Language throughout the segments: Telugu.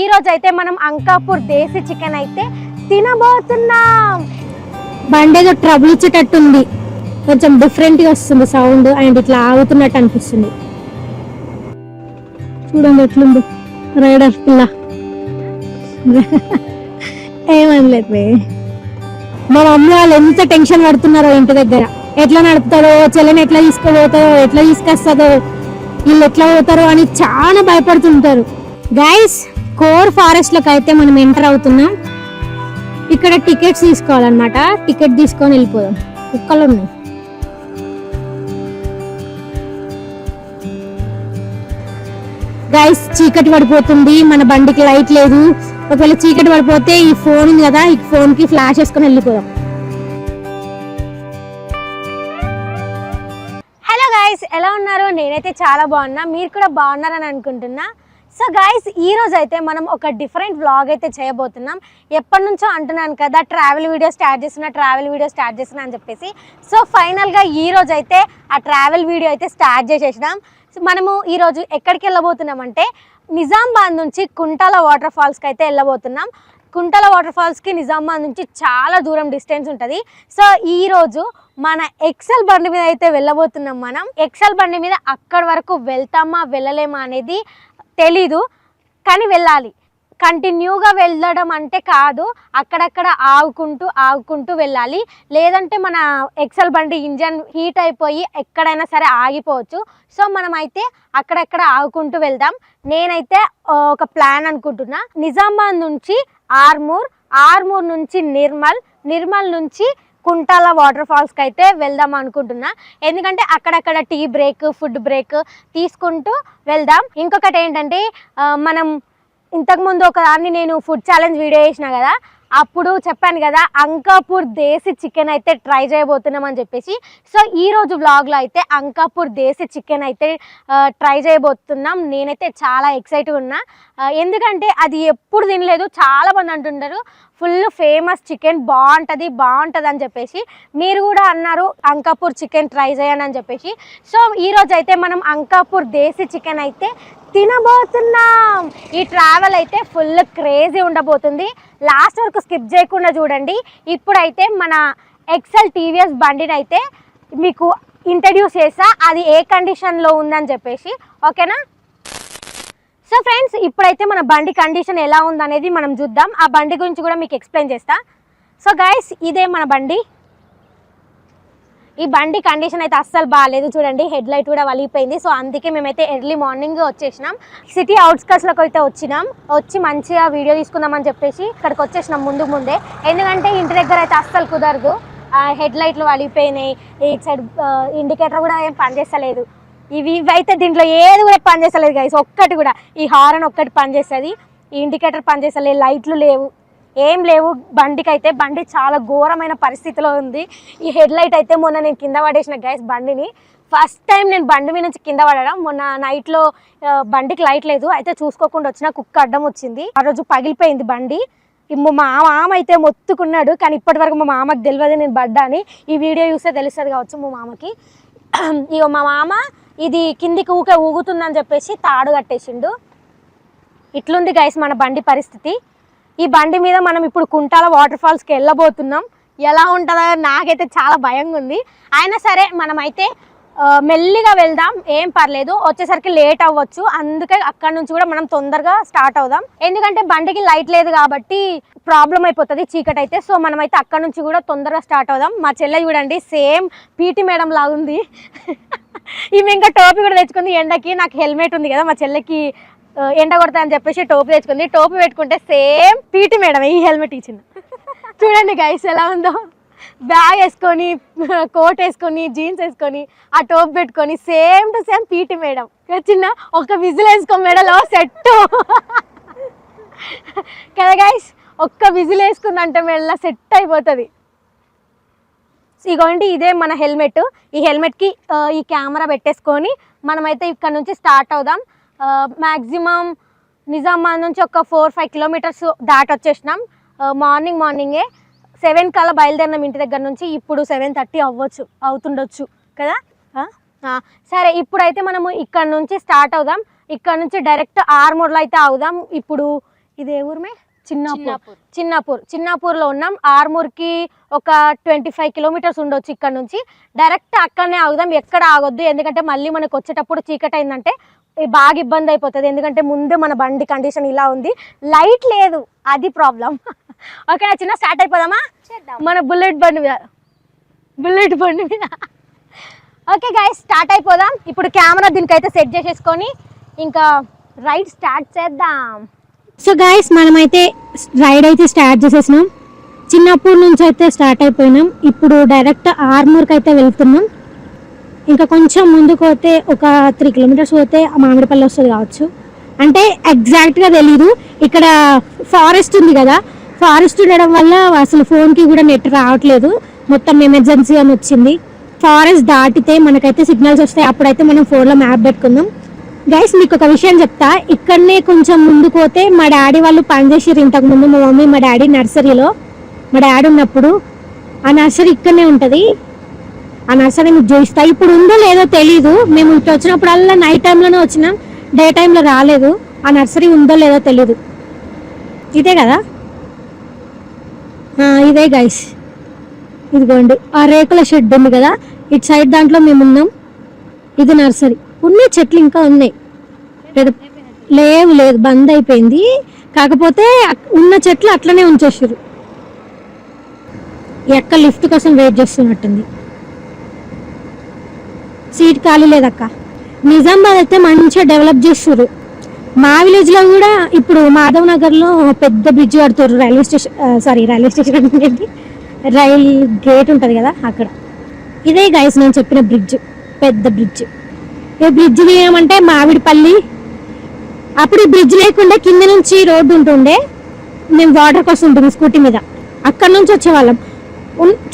ఈ రోజు అయితే మనం అంకాపూర్ దేశీ చికెన్ అయితే తినబోతున్నాం. బండి ఏదో ట్రబుల్ ఇచ్చేటట్టుంది, కొంచెం డిఫరెంట్ గా వస్తుంది సౌండ్ అండ్ ఇట్లా ఆగుతున్నట్టు అనిపిస్తుంది. చూడండి ఎట్లుంది రైడర్ పిల్ల. ఏమనలేదు, మా మమ్మీ వాళ్ళు ఎంత టెన్షన్ పడుతున్నారో ఇంటి దగ్గర. ఎట్లా నడుపుతారో, చెల్లెని ఎట్లా తీసుకుపోతారో, ఎట్లా తీసుకొస్తుందో, వీళ్ళు ఎట్లా పోతారో అని చాలా భయపడుతుంటారు. గైస్, కోర్ ఫారెస్ట్ లోకి అయితే మనం ఎంటర్ అవుతున్నాం. ఇక్కడ టికెట్స్ తీసుకోవాలన్నమాట. టికెట్ తీసుకొని వెళ్ళిపోదాం. కుక్కలు ఉన్నాయి. గైస్, చీకటి పడిపోతుంది, మన బండికి లైట్ లేదు. ఒకవేళ చీకటి పడిపోతే ఈ ఫోన్ ఉంది కదా, ఈ ఫోన్ కి ఫ్లాష్ వేసుకొని వెళ్ళిపోదాం. హలో గైస్, ఎలా ఉన్నారు? నేనైతే చాలా బాగున్నా, మీరు కూడా బాగున్నారని అనుకుంటున్నా. సో గైస్, ఈ రోజు అయితే మనం ఒక డిఫరెంట్ వ్లాగ్ అయితే చేయబోతున్నాం. ఎప్పటి నుంచో అంటున్నాను కదా, ట్రావెల్ వీడియో స్టార్ట్ చేస్తున్నా అని చెప్పేసి. సో ఫైనల్గా ఈ రోజు అయితే ఆ ట్రావెల్ వీడియో అయితే స్టార్ట్ చేసేసినాం. సో మనము ఈరోజు ఎక్కడికి వెళ్ళబోతున్నాం అంటే నిజామాబాద్ నుంచి కుంటాల వాటర్ ఫాల్స్కి అయితే వెళ్ళబోతున్నాం. కుంటాల వాటర్ ఫాల్స్కి నిజామాబాద్ నుంచి చాలా దూరం డిస్టెన్స్ ఉంటుంది. సో ఈరోజు మన ఎక్సెల్ బండి మీద అయితే వెళ్ళబోతున్నాం. మనం ఎక్సెల్ బండి మీద అక్కడి వరకు వెళ్తామా వెళ్ళలేమా అనేది తెలీదు, కానీ వెళ్ళాలి. కంటిన్యూగా వెళ్ళడం అంటే కాదు, అక్కడక్కడ ఆగుకుంటూ వెళ్ళాలి. లేదంటే మన ఎక్సెల్ బండి ఇంజన్ హీట్ అయిపోయి ఎక్కడైనా సరే ఆగిపోవచ్చు. సో మనం అయితే అక్కడక్కడ ఆగుకుంటూ వెళ్దాం. నేనైతే ఒక ప్లాన్ అనుకుంటున్నా, నిజామాబాద్ నుంచి ఆర్మూర్ నుంచి నిర్మల్ నుంచి కుంటాల వాటర్ ఫాల్స్కి అయితే వెళ్దాం అనుకుంటున్నా. ఎందుకంటే అక్కడక్కడ టీ బ్రేక్, ఫుడ్ బ్రేక్ తీసుకుంటూ వెళ్దాం. ఇంకొకటి ఏంటంటే, మనం ఇంతకుముందు ఒకదాన్ని నేను ఫుడ్ ఛాలెంజ్ వీడియో చేసిన కదా, అప్పుడు చెప్పాను కదా అంకాపూర్ దేశీ చికెన్ అయితే ట్రై చేయబోతున్నాం అని చెప్పేసి. సో ఈరోజు వ్లాగ్లో అయితే అంకాపూర్ దేశీ చికెన్ అయితే ట్రై చేయబోతున్నాం. నేనైతే చాలా ఎక్సైట్గా ఉన్నా, ఎందుకంటే అది ఎప్పుడు తినలేదు. చాలామంది అంటుంటారు ఫుల్ ఫేమస్ చికెన్, బాగుంటుంది అని చెప్పేసి. మీరు కూడా అన్నారు అంకాపూర్ చికెన్ ట్రై చేయండి అని చెప్పేసి. సో ఈరోజు అయితే మనం అంకాపూర్ దేశీ చికెన్ అయితే తినబోతున్నాం. ఈ ట్రావెల్ అయితే ఫుల్ క్రేజీ ఉండబోతుంది. లాస్ట్ వరకు స్కిప్ చేయకుండా చూడండి. ఇప్పుడైతే మన ఎక్సెల్ టీవీఎస్ బండిని అయితే మీకు ఇంట్రడ్యూస్ చేసా, అది ఏ కండిషన్లో ఉందని చెప్పేసి. ఓకేనా? సో ఫ్రెండ్స్, ఇప్పుడైతే మన బండి కండిషన్ ఎలా ఉందనేది మనం చూద్దాం. ఆ బండి గురించి కూడా మీకు ఎక్స్ప్లెయిన్ చేస్తా. సో గైస్, ఇదే మన బండి. ఈ బండి కండిషన్ అయితే అస్సలు బాగాలేదు. చూడండి, హెడ్ లైట్ కూడా వలిగిపోయింది. సో అందుకే మేమైతే ఎర్లీ మార్నింగ్ వచ్చేసినాం. సిటీ అవుట్స్కట్స్లోకి అయితే వచ్చి మంచిగా వీడియో తీసుకుందామని చెప్పేసి ఇక్కడికి వచ్చేసినాం ముందే. ఎందుకంటే ఇంటి దగ్గర అయితే అస్సలు కుదరదు. హెడ్ లైట్లు వలిగిపోయినాయి, ఇటు సైడ్ ఇండికేటర్ కూడా ఏం పనిచేస్తలేదు. ఇవైతే దీంట్లో ఏది కూడా పనిచేస్తలేదు గైస్, ఒక్కటి కూడా. ఈ హారన్ ఒక్కటి పనిచేస్తుంది, ఈ ఇండికేటర్ పనిచేస్తలేదు, లైట్లు లేవు, ఏం లేవు. బండి చాలా ఘోరమైన పరిస్థితిలో ఉంది. ఈ హెడ్ లైట్ అయితే మొన్న నేను కింద పడేసిన గైస్ బండిని. ఫస్ట్ టైం నేను బండి మీద నుంచి కింద పడడం. మొన్న నైట్లో బండికి లైట్ లేదు, అయితే చూసుకోకుండా వచ్చిన కుక్క అడ్డం వచ్చింది. ఆ రోజు పగిలిపోయింది బండి. మా మామ అయితే మొత్తుకున్నాడు, కానీ ఇప్పటి వరకు మా మామకి తెలియదు నేను పడ్డాని. ఈ వీడియో చూస్తే తెలుస్తుంది కావచ్చు మా మామకి. ఇక మా మామ ఇది కిందికి ఊగుతుందని చెప్పేసి తాడు కట్టేసిండు. ఇట్లుంది గైస్ మన బండి పరిస్థితి. ఈ బండి మీద మనం ఇప్పుడు కుంటాల వాటర్ ఫాల్స్కి వెళ్ళబోతున్నాం. ఎలా ఉంటుందో నాకైతే చాలా భయంగా ఉంది. అయినా సరే మనమైతే మెల్లిగా వెళ్దాం, ఏం పర్లేదు. వచ్చేసరికి లేట్ అవ్వచ్చు, అందుకే అక్కడ నుంచి కూడా మనం తొందరగా స్టార్ట్ అవుదాం. ఎందుకంటే బండికి లైట్ లేదు కాబట్టి ప్రాబ్లం అయిపోతుంది చీకటి అయితే. సో మనమైతే అక్కడ నుంచి కూడా తొందరగా స్టార్ట్ అవుదాం. మా చెల్లె చూడండి, సేమ్ పీటీ మేడం లాగుంది. ఈమె ఇంకా టోపీ కూడా తెచ్చుకుంది ఎండకి. నాకు హెల్మెట్ ఉంది కదా, మా చెల్లెకి ఎండ కొడతా అని చెప్పేసి టోపీ తెచ్చుకుంది. టోపీ పెట్టుకుంటే సేమ్ పీటీ మేడం ఈ హెల్మెట్ ఇచ్చింది. చూడండి గైస్ ఎలా ఉందో. బ్యాగ్ వేసుకొని, కోట్ వేసుకొని, జీన్స్ వేసుకొని, ఆ టోపీ పెట్టుకొని same to same PT madam. చిన్న ఒక విజిల్ వేసుకో మెడలో సెట్ కదా గైస్. ఒక్క విజిల్ వేసుకుందంటే మెడలో సెట్ అయిపోతుంది. ఇగోండి, ఇదే మన హెల్మెట్. ఈ హెల్మెట్కి ఈ కెమెరా పెట్టేసుకొని మనమైతే ఇక్కడ నుంచి స్టార్ట్ అవుదాం. మ్యాక్సిమం నిజామాబాద్ నుంచి ఒక 4-5 కిలోమీటర్స్ దాటి వచ్చేసినాం. మార్నింగే 7 కల్లా బయలుదేరినాం ఇంటి దగ్గర నుంచి. ఇప్పుడు 7:30 అవుతుండొచ్చు కదా. సరే, ఇప్పుడైతే మనము ఇక్కడ నుంచి స్టార్ట్ అవుదాం. ఇక్కడ నుంచి డైరెక్ట్ ఆర్మూర్లో అయితే అవుదాం. ఇప్పుడు ఇదే ఊరుమే చిన్నాపూర్లో ఉన్నాం. ఆర్మూర్కి ఒక 25 కిలోమీటర్స్ ఉండొచ్చు ఇక్కడ నుంచి. డైరెక్ట్ అక్కడనే ఆగుదాం, ఎక్కడ ఆగొద్దు. ఎందుకంటే మళ్ళీ మనకు వచ్చేటప్పుడు చీకటి అయిందంటే బాగా ఇబ్బంది అయిపోతుంది. ఎందుకంటే ముందు మన బండి కండిషన్ ఇలా ఉంది, లైట్ లేదు, అది ప్రాబ్లం. ఓకేనా చిన్న స్టార్ట్ అయిపోదామా మన బుల్లెట్ బండి మీద. ఓకే గైస్ స్టార్ట్ అయిపోదాం. ఇప్పుడు కెమెరా దీనికైతే సెట్ చేసేసుకొని ఇంకా రైడ్ స్టార్ట్ చేద్దాం. సో గైస్ మనమైతే రైడ్ అయితే స్టార్ట్ చేసేసినాం. చిన్నప్పటి నుంచి అయితే స్టార్ట్ అయిపోయినాం. ఇప్పుడు డైరెక్ట్ ఆర్మూర్కి అయితే వెళ్తున్నాం. ఇంకా కొంచెం ముందుకు పోతే ఒక 3 కిలోమీటర్స్ పోతే మామిడిపల్లి వస్తుంది కావచ్చు. అంటే ఎగ్జాక్ట్గా తెలీదు. ఇక్కడ ఫారెస్ట్ ఉంది కదా, ఫారెస్ట్ ఉండడం వల్ల అసలు ఫోన్కి కూడా నెట్ రావట్లేదు. మొత్తం ఎమర్జెన్సీ అని వచ్చింది. ఫారెస్ట్ దాటితే మనకైతే సిగ్నల్స్ వస్తాయి, అప్పుడైతే మనం ఫోన్లో మ్యాప్ పెట్టుకుందాం. గైస్ మీకు ఒక విషయం చెప్తా, ఇక్కడనే కొంచెం ముందుకు పోతే మా డాడీ వాళ్ళు పనిచేసారు ఇంతకుముందు. మా మమ్మీ మా డాడీ నర్సరీలో, మా డాడీ ఉన్నప్పుడు ఆ నర్సరీ ఇక్కడనే ఉంటుంది. ఆ నర్సరీ మీకు చూపిస్తా. ఇప్పుడు ఉందో లేదో తెలీదు, మేము ఇటు వచ్చినప్పుడల్లా నైట్ టైంలోనే వచ్చినాం, డే టైంలో రాలేదు. ఆ నర్సరీ ఉందో లేదో తెలీదు. ఇదే కదా, ఇదే గైస్, ఇదిగోండి ఆ రేకుల షెడ్ ఉంది కదా, ఇటు సైడ్ దాంట్లో మేము ఉన్నాం. ఇది నర్సరీ. ఉన్నాయి చెట్లు ఇంకా ఉన్నాయి, లేదు బంద్ అయిపోయింది. కాకపోతే ఉన్న చెట్లు అట్లనే ఉంచేసారు. ఎక్క లిఫ్ట్ కోసం వెయిట్ చేస్తున్నట్టుంది. సీట్ ఖాళీ లేదక్క. నిజామాబాద్ అయితే మంచిగా డెవలప్ చేస్తారు. మా విలేజ్లో కూడా ఇప్పుడు మాధవ్ నగర్లో పెద్ద బ్రిడ్జ్ కడుతారు. రైల్వే స్టేషన్ అంటే రైల్ గేట్ ఉంటుంది కదా అక్కడ. ఇదే గైస్ నేను చెప్పిన బ్రిడ్జ్, పెద్ద బ్రిడ్జ్. ఈ బ్రిడ్జ్ తీయమంటే మామిడిపల్లి. అప్పుడు ఈ బ్రిడ్జ్ లేకుండా కింద నుంచి రోడ్డు ఉంటుండే, మేము వాటర్ కోసం ఉంటుంది స్కూటీ మీద, అక్కడ నుంచి వచ్చేవాళ్ళం.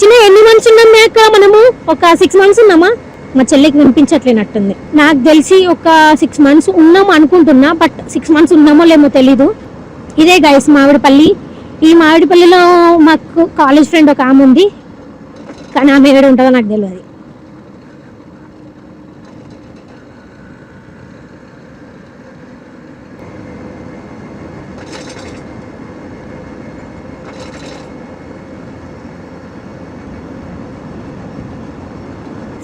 చిన్న ఎన్ని మంత్స్ ఉన్నాం మేక మనము? ఒక 6 మంత్స్ ఉన్నామా? మా చెల్లికి వినిపించట్లేనట్టుంది. నాకు తెలిసి ఒక 6 మంత్స్ ఉన్నాము అనుకుంటున్నా, బట్ 6 మంత్స్ ఉన్నామో లేమో తెలీదు. ఇదే గైస్ మామిడిపల్లి. ఈ మామిడిపల్లిలో మాకు కాలేజ్ ఫ్రెండ్ ఒక ఆమె ఉంది, కానీ ఆమె ఏడు ఉంటుందో నాకు తెలియదు.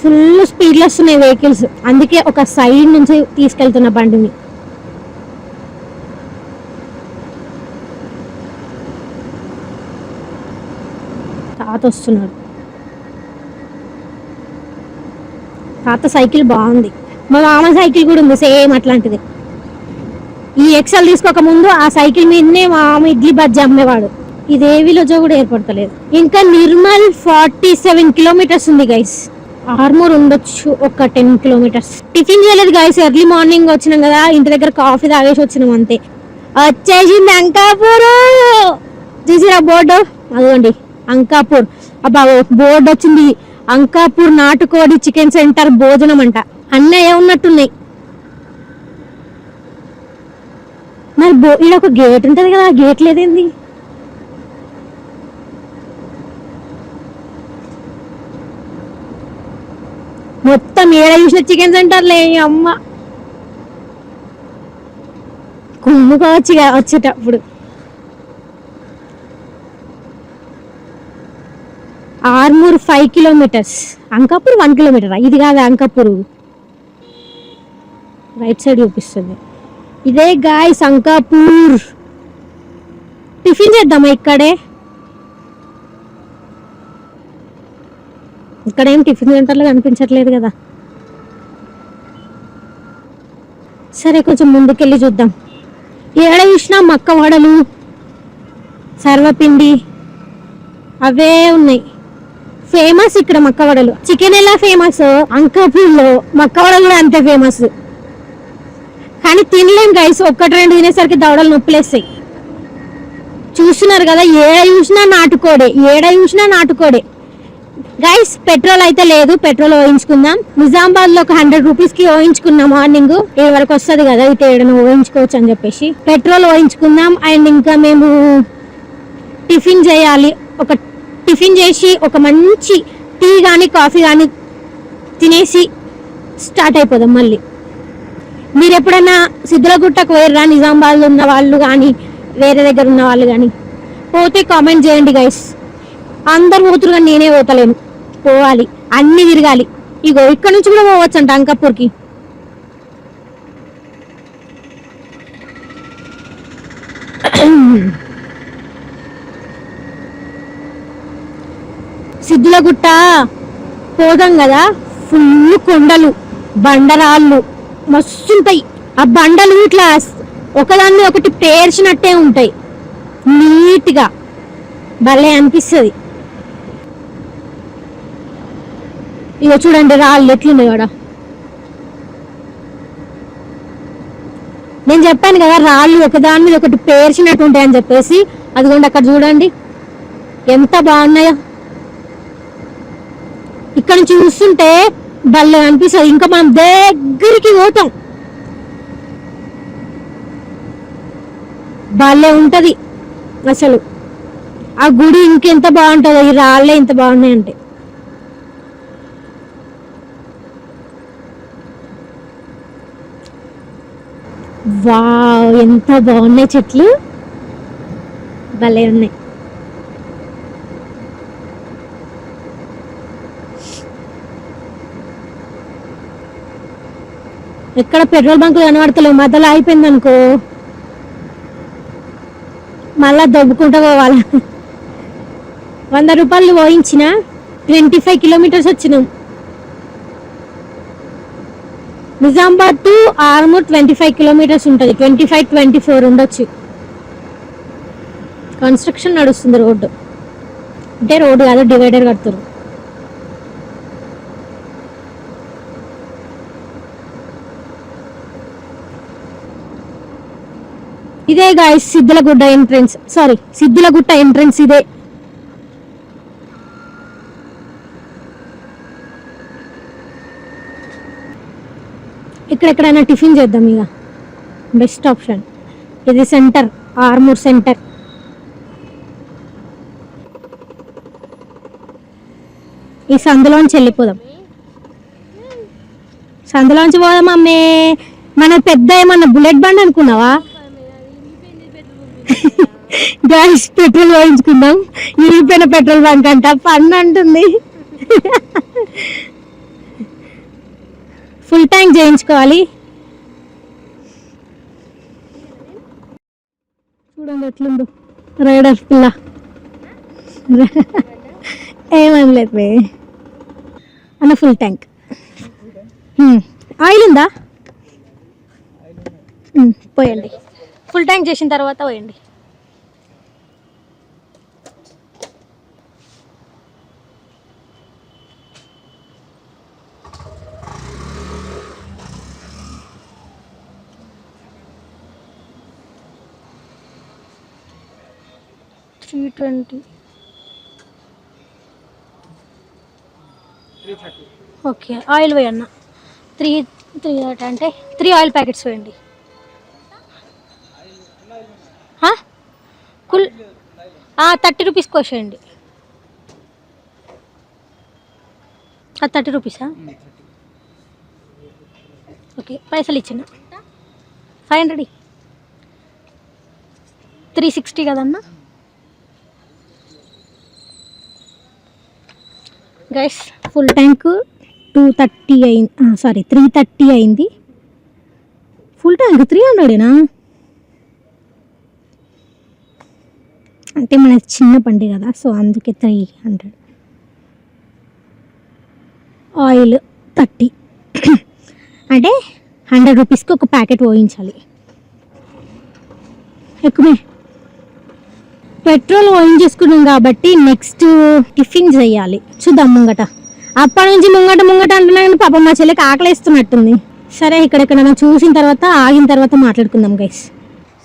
ఫుల్ స్పీడ్లో వస్తున్నాయి వెహికల్స్, అందుకే ఒక సైడ్ నుంచి తీసుకెళ్తున్న బండిని. తాత వస్తున్నాడు. తాత సైకిల్ బాగుంది. మా మామ సైకిల్ కూడా ఉంది సేమ్ అట్లాంటిది. ఈ ఎక్సెల్ తీసుకోక ముందు ఆ సైకిల్ మీదనే మా మామ ఇడ్లీ బజ్జీ అమ్మేవాడు. ఇదే విలేజో కూడా ఏర్పడతలేదు. ఇంకా నిర్మల్ 47 కిలోమీటర్స్ ఉంది గైస్. ఆర్మూర్ ఉండొచ్చు ఒక 10 కిలోమీటర్స్. టిఫిన్ చేయలేదు గైస్, ఎర్లీ మార్నింగ్ వచ్చినాం కదా, ఇంటి దగ్గర కాఫీ తాగేసి వచ్చినాం అంతే. వచ్చేసింది అంకాపూర్. చూసిరా బోర్డు, అదిగోండి అంకాపూర్. అబ్బా బోర్డు వచ్చింది, అంకాపూర్ నాటుకోడి చికెన్ సెంటర్ భోజనం అంట. అన్నయ్య ఉన్నట్టున్నాయి. మరి ఈడ ఒక గేట్ ఉంటుంది కదా, గేట్ లేదేంది? మొత్తం ఏడ చూసిన చికెన్ సెంటర్లే. అమ్మ కుమ్ముకోవచ్చు వచ్చేటప్పుడు. Armoor 5 kilometres, Ankapur 1 kilometre. ఇది కాదు అంకాపూర్, రైట్ సైడ్ చూపిస్తుంది. ఇదే గాయ్స్ అంకాపూర్. టిఫిన్ చేద్దామా ఇక్కడే? ఇక్కడ ఏం టిఫిన్ సెంటర్లో కనిపించట్లేదు కదా. సరే కొంచెం ముందుకెళ్ళి చూద్దాం. ఏడ చూసినా మక్క వడలు, సర్వపిండి అవే ఉన్నాయి. ఫేమస్ ఇక్కడ మక్క వడలు. చికెన్ ఎలా ఫేమస్, అంకాపూర్లో మక్క వడలు కూడా అంతే ఫేమస్. కానీ తినలేం గైస్, 1-2 తినేసరికి దవడలు నొప్పులేస్తాయి. చూస్తున్నారు కదా, ఏడ చూసినా నాటుకోడే. గైస్ పెట్రోల్ అయితే లేదు, పెట్రోల్ ఓయించుకుందాం. నిజామాబాద్ లో ఒక 100 రూపీస్ కి ఓయించుకున్నాం. మార్నింగ్ 7 వరకు వస్తుంది కదా, ఇటు ఏడైనా ఓయించుకోవచ్చు అని చెప్పేసి పెట్రోల్ ఓయించుకుందాం. అండ్ ఇంకా మేము టిఫిన్ చేయాలి. టిఫిన్ చేసి ఒక మంచి టీ కానీ కాఫీ కానీ తినేసి స్టార్ట్ అయిపోదాం మళ్ళీ. మీరు ఎప్పుడైనా సిద్ధులగుట్టకు పోయిర్రా? నిజామాబాద్లో ఉన్న వాళ్ళు కానీ వేరే దగ్గర ఉన్న వాళ్ళు కానీ పోతే కామెంట్ చేయండి గైస్. అందరు పోతురు కానీ నేనే పోతలేను. పోవాలి, అన్ని తిరగాలి. ఇగో ఇక్కడ నుంచి కూడా పోవచ్చు అంట అంకాపూర్కి. సిద్ధులగుట్ట పోదాం కదా, ఫుల్ కొండలు, బండరాళ్ళు మస్తుంటాయి. ఆ బండలు ఇట్లా ఒకదాన్ని ఒకటి పేర్చినట్టే ఉంటాయి, నీట్గా భలే అనిపిస్తుంది. ఇక చూడండి రాళ్ళు ఎట్లున్నాయి కూడా. నేను చెప్పాను కదా రాళ్ళు ఒకదాని మీద ఒకటి పేర్చినట్టు ఉంటాయని చెప్పేసి. అదిగోండి అక్కడ చూడండి ఎంత బాగున్నాయో. ఇక్కడ నుంచి చూస్తుంటే భలే అనిపిస్తుంది. ఇంకా మనం దగ్గరికి పోతాం, భలే ఉంటది అసలు. ఆ గుడి ఇంకెంత బాగుంటుందో, ఈ రాళ్ళే ఇంత బాగున్నాయంటే. వావ్, ఎంత బాగున్నాయి చెట్లు, భలే ఉన్నాయి. ఎక్కడ పెట్రోల్ బంకులు కనబడతలేవు, మధ్యలో అయిపోయింది అనుకో మళ్ళా దొబ్బుకుంటూ పోవాలి. 100 రూపాయలు పోయించిన 25 కిలోమీటర్స్ వచ్చినాం. నిజామాబాద్ టు ఆర్మూర్ 25 కిలోమీటర్స్ ఉంటుంది, 25-24 ఉండొచ్చు. కన్స్ట్రక్షన్ నడుస్తుంది, రోడ్డు అంటే రోడ్డు కాదు, డివైడర్ కడుతున్నారు. ఇదే guys Siddulagutta entrance, Siddulagutta entrance ఇదే. ఇక్కడెక్కడైనా టిఫిన్ చేద్దాం, ఇక బెస్ట్ ఆప్షన్ ఇది. Centre, Armoor centre. ఈ సందులోంచి వెళ్ళిపోదాం, సందులోంచి పోదాం. అమ్మే మన పెద్ద ఏమన్నా బుల్లెట్ బండి అనుకున్నావా? గ్యాస్ పెట్రోల్ పోయించుకుందాం. ఇరిగిపోయిన పెట్రోల్ బంక్ అంట, ఫన్ అంటుంది. ఫుల్ ట్యాంక్ చేయించుకోవాలి. చూడండి ఎట్లుందో రైడర్ పిల్ల. ఏమనలేదు అన్న, ఫుల్ ట్యాంక్. ఆయిల్ ఉందా? పోయండి, ఫుల్ ట్యాంక్ చేసిన తర్వాత పోయండి. $320. Okay, oil వేయన్న. 3 అంటే 3 ఆయిల్ ప్యాకెట్స్ వేయండి. కుల్ 30 రూపీస్ కోసేయండి. 30 రూపీసా? ఓకే, పైసలు ఇచ్చిన 500. 360 కదన్నా గైస్. ఫుల్ ట్యాంక్ 230 అయింది, 330 అయింది. ఫుల్ ట్యాంక్ 300ఏనా? అంటే మన చిన్న బండి కదా, సో అందుకే 300. ఆయిల్ 30 అంటే 100 రూపీస్కి ఒక ప్యాకెట్ పోయించాలి. ఎక్కువే పెట్రోల్ పోయించేసుకున్నాం కాబట్టి నెక్స్ట్ టిఫిన్ చేయాలి. చూద్దాం ముంగట. అప్పటి నుంచి ముంగట అంటున్నా కానీ పాపం మా చెల్లెకి ఆకలిస్తున్నట్టుంది. సరే, ఇక్కడెక్కడ చూసిన తర్వాత ఆగిన తర్వాత మాట్లాడుకుందాం గైస్.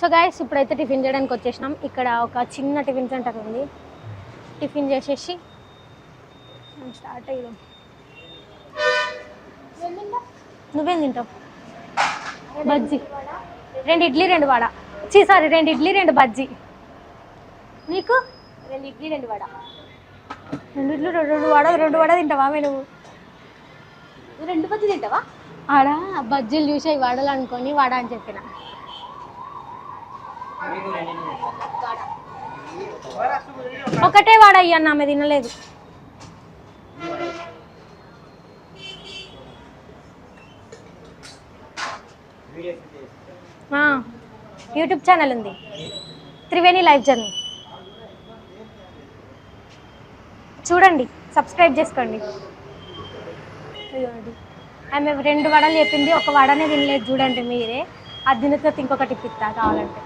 సో గైస్, ఇప్పుడైతే టిఫిన్ చేయడానికి వచ్చేసినాం. ఇక్కడ ఒక చిన్న టిఫిన్ సెంటర్ ఉంది. టిఫిన్ చేసేసి స్టార్ట్ అయ్యాం. నువ్వేం తింటావు? బజ్జీ, 2 ఇడ్లీ 2 వడ. 2 ఇడ్లీ 2 బజ్జీ. నీకు 2 ఇడ్లీ 2 వడ. 2 ఇడ్లీ 2 వడ తింటావా? నువ్వు 2 బజ్జీ తింటావా? ఆడ బజ్జీలు చూసి వడలు అనుకొని వడ అని చెప్పిన. ఒకటే వాడ అయ్యన్న ఆమె తినలేదు. యూట్యూబ్ ఛానల్ ఉంది, త్రివేణి లైఫ్ జర్నీ. చూడండి, సబ్స్క్రైబ్ చేసుకోండి. ఆమె 2 వడలు చెప్పింది, ఒక వడనే తినలేదు. చూడండి మీరే, అది తినతో ఇంకొకటి ఇప్పిస్తా కావాలంటే.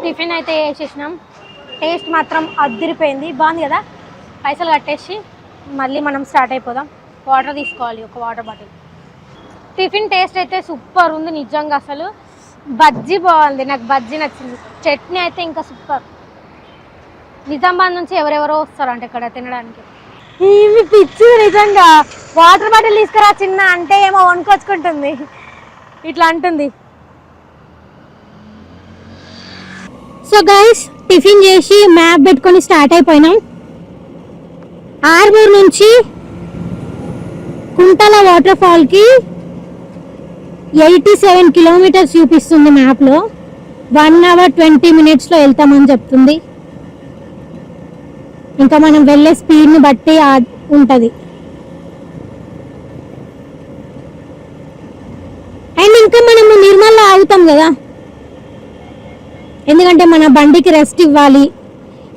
టిఫిన్ అయితే వేసేసినాం. టేస్ట్ మాత్రం అదిరిపోయింది, బాగుంది కదా. పైసలు కట్టేసి మళ్ళీ మనం స్టార్ట్ అయిపోదాం. వాటర్ తీసుకోవాలి, ఒక వాటర్ బాటిల్. టిఫిన్ టేస్ట్ అయితే సూపర్ ఉంది నిజంగా. అసలు బజ్జీ బాగుంది, నాకు బజ్జీ నచ్చింది. చట్నీ అయితే ఇంకా సూపర్. నిజామాబాద్ నుంచి ఎవరెవరో వస్తారంట ఇక్కడ తినడానికి. ఇవి పిచ్చి నిజంగా. వాటర్ బాటిల్ తీసుకురా చిన్న అంటే ఏమో వణుకొచ్చుకుంటుంది, ఇట్లా అంటుంది. సో గైస్, టిఫిన్ చేసి మ్యాప్ పెట్టుకొని స్టార్ట్ అయిపోయినాం. ఆర్మూర్ నుంచి కుంటల వాటర్ ఫాల్ కి 87 కిలోమీటర్స్ చూపిస్తుంది మ్యాప్లో. 1 hour 20 minutes లో వెళ్తామని చెప్తుంది. ఇంకా మనం వెళ్ళే స్పీడ్ని బట్టి ఉంటుంది. అండ్ ఇంకా మనము నిర్మల్లో ఆగుతాం కదా, ఎందుకంటే మన బండికి రెస్ట్ ఇవ్వాలి.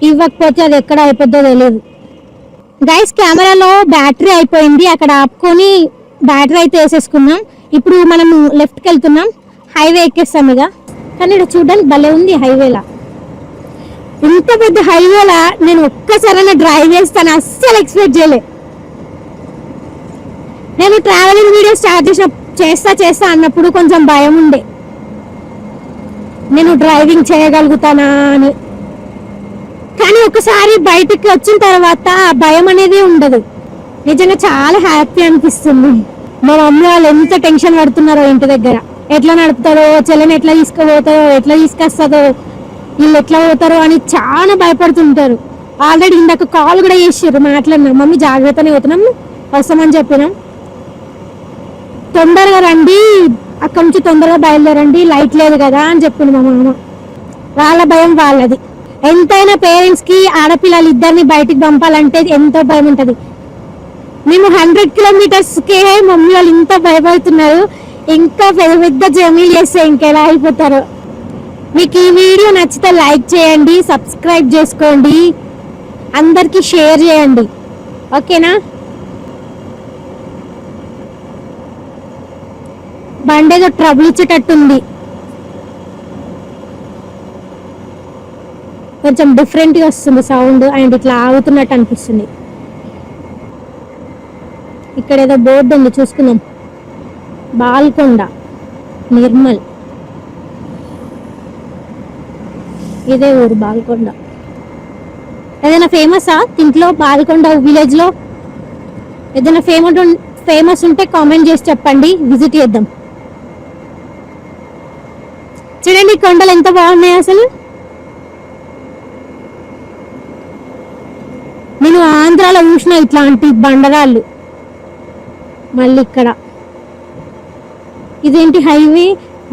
ఇవ్వకపోతే అది ఎక్కడ అయిపోద్దో తెలియదు. గైస్, కెమెరాలో బ్యాటరీ అయిపోయింది, అక్కడ ఆపుకొని బ్యాటరీ అయితే వేసేసుకున్నాం. ఇప్పుడు మనం లెఫ్ట్కి వెళ్తున్నాం, హైవే ఎక్కేస్తాం ఇక. కానీ ఇక్కడ చూడడానికి భలే ఉంది హైవేలా. ఇంత పెద్ద హైవేలా నేను ఒక్కసారైనా డ్రైవ్ చేస్తాను అస్సలు ఎక్స్పెక్ట్ చేయలే. నేను ట్రావెలింగ్ వీడియో స్టార్ట్ చేస్తా అన్నప్పుడు కొంచెం భయం ఉండే, నేను డ్రైవింగ్ చేయగలుగుతానా అని. కానీ ఒకసారి బయటికి వచ్చిన తర్వాత భయం అనేది ఉండదు. నిజంగా చాలా హ్యాపీ అనిపిస్తుంది. మా మమ్మీ వాళ్ళు ఎంత టెన్షన్ పడుతున్నారో ఇంటి దగ్గర. ఎట్లా నడుపుతారో, చెల్లెని ఎట్లా తీసుకుపోతారో, ఎట్లా తీసుకొస్తుందో, వీళ్ళు ఎట్లా పోతారో అని చాలా భయపడుతుంటారు. ఆల్రెడీ ఇందాక కాల్ కూడా చేసారు, మాట్లాడినాం. మమ్మీ జాగ్రత్తనే పోతున్నాం, వస్తామని చెప్పినాం. తొందరగా రండి, అక్కడ నుంచి తొందరగా బయలుదేరండి, లైట్ లేదు కదా అని చెప్పింది మా మామ. వాళ్ళ భయం వాళ్ళది. ఎంతైనా పేరెంట్స్ కి ఆడపిల్లలు ఇద్దరిని బయటికి పంపాలంటే ఎంతో భయం ఉంటుంది. మేము 100 కిలోమీటర్స్కే మమ్మీ వాళ్ళు ఇంత భయపడుతున్నారు. ఇంకా పెద్ద జర్నీ చేస్తే ఇంకెలా అయిపోతారు. మీకు ఈ వీడియో నచ్చితే లైక్ చేయండి, సబ్స్క్రైబ్ చేసుకోండి, అందరికీ షేర్ చేయండి, ఓకేనా. బండి ఏదో ట్రబుల్ ఇచ్చేటట్టుంది, కొంచెం డిఫరెంట్గా వస్తుంది సౌండ్, అండ్ ఇట్లా ఆగుతున్నట్టు అనిపిస్తుంది. ఇక్కడ ఏదో బోర్డు ఉంది, చూసుకుందాం. బాల్కొండ, నిర్మల్, ఇదే ఊరు బాల్కొండ. ఏదైనా ఫేమసా దీంట్లో? బాల్కొండ విలేజ్లో ఏదైనా ఫేమస్ ఉంటే కామెంట్ చేసి చెప్పండి, విజిట్ చేద్దాం. చూడండి కొండలు ఎంత బాగున్నాయి అసలు. నేను ఆంధ్రాలో చూసిన ఇట్లాంటి బండరాళ్ళు. మళ్ళీ ఇక్కడ ఇదేంటి హైవే